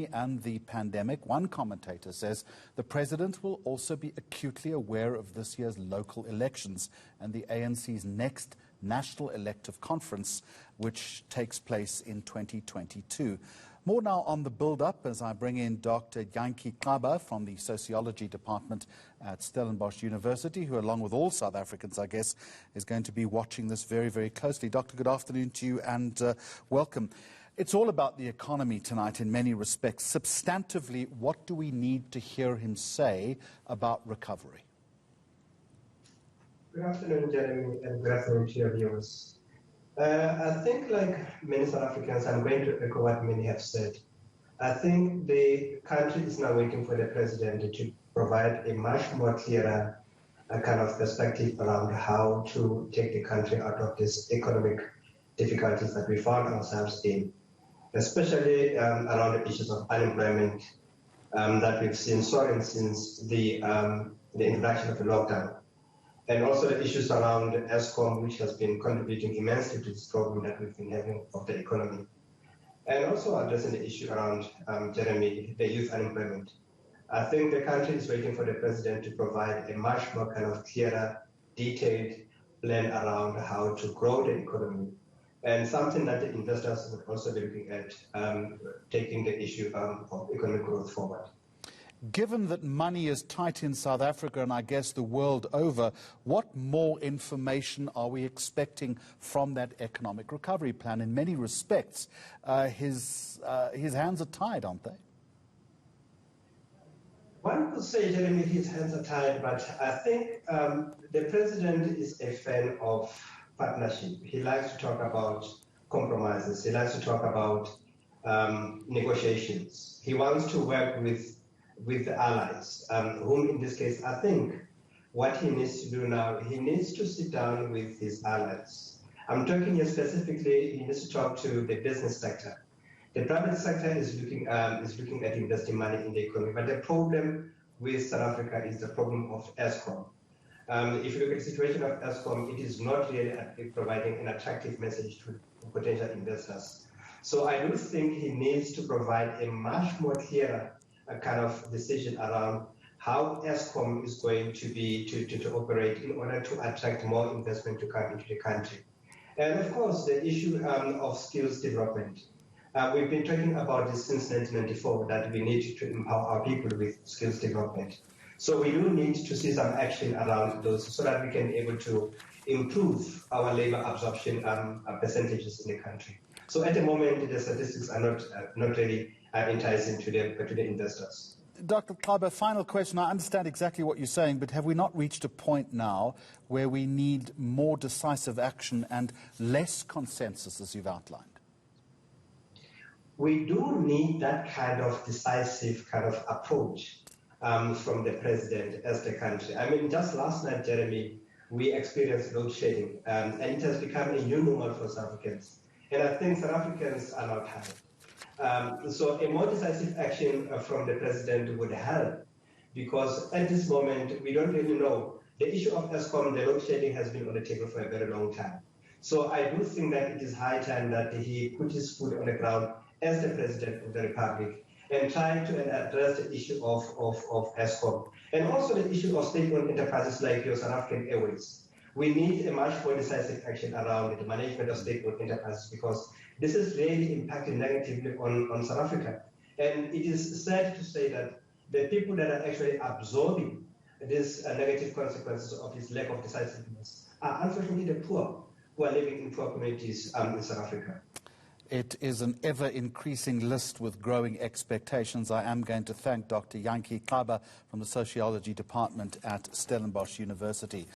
and the pandemic. One commentator says the president will also be acutely aware of this year's local elections and the ANC's next national elective conference, which takes place in 2022. More now on the build-up as I bring in Dr. Jantjie Xaba from the sociology department at Stellenbosch University, who, along with all South Africans, I guess, is going to be watching this very, very closely. Doctor, good afternoon to you and welcome. It's all about the economy tonight in many respects. Substantively, what do we need to hear him say about recovery? Good afternoon, Jeremy, and good afternoon to your viewers. I think, like many South Africans, I'm going to echo what many have said. I think the country is now waiting for the president to provide a much more clearer kind of perspective around how to take the country out of this economic difficulties that we found ourselves in, especially around the issues of unemployment that we've seen soaring since the introduction of the lockdown. And also the issues around Eskom, which has been contributing immensely to this problem that we've been having of the economy. And also addressing the issue around, Jeremy, the youth unemployment. I think the country is waiting for the president to provide a much more kind of clearer, detailed plan around how to grow the economy. And something that the investors would also be looking at, taking the issue of economic growth forward. Given that money is tight in South Africa and I guess the world over, what more information are we expecting from that economic recovery plan? In many respects, his hands are tied, aren't they? One could say, Jeremy, his hands are tied, but I think the president is a fan of partnership. He likes to talk about compromises. He likes to talk about negotiations. He wants to work with the allies, whom in this case, I think what he needs to do now, he needs to sit down with his allies. I'm talking here specifically, he needs to talk to the business sector. The private sector is looking at investing money in the economy, but the problem with South Africa is the problem of Eskom. If you look at the situation of Eskom, it is not really providing an attractive message to potential investors. So I do think he needs to provide a much more clearer kind of decision around how Eskom is going to be to operate in order to attract more investment to come into the country. And of course, the issue of skills development. We've been talking about this since 1994, that we need to empower our people with skills development. So we do need to see some action around those so that we can be able to improve our labor absorption percentages in the country. So at the moment, the statistics are not really enticing to the investors. Dr. Xaba, final question. I understand exactly what you're saying, but have we not reached a point now where we need more decisive action and less consensus, as you've outlined? We do need that kind of decisive kind of approach from the president as the country. I mean, just last night, Jeremy, we experienced load shedding, and it has become a new normal for South Africans. And I think South Africans are not tired. So a more decisive action from the president would help, because at this moment, we don't really know. The issue of Eskom, the load shedding, has been on the table for a very long time. So I do think that it is high time that he put his foot on the ground as the president of the republic and try to address the issue of Eskom. And also the issue of state-owned enterprises like your South African Airways. We need a much more decisive action around the management of state-owned enterprises, because this is really impacting negatively on South Africa. And it is sad to say that the people that are actually absorbing these negative consequences of this lack of decisiveness are unfortunately the poor who are living in poor communities in South Africa. It is an ever-increasing list with growing expectations. I am going to thank Dr. Jantjie Xaba from the sociology department at Stellenbosch University.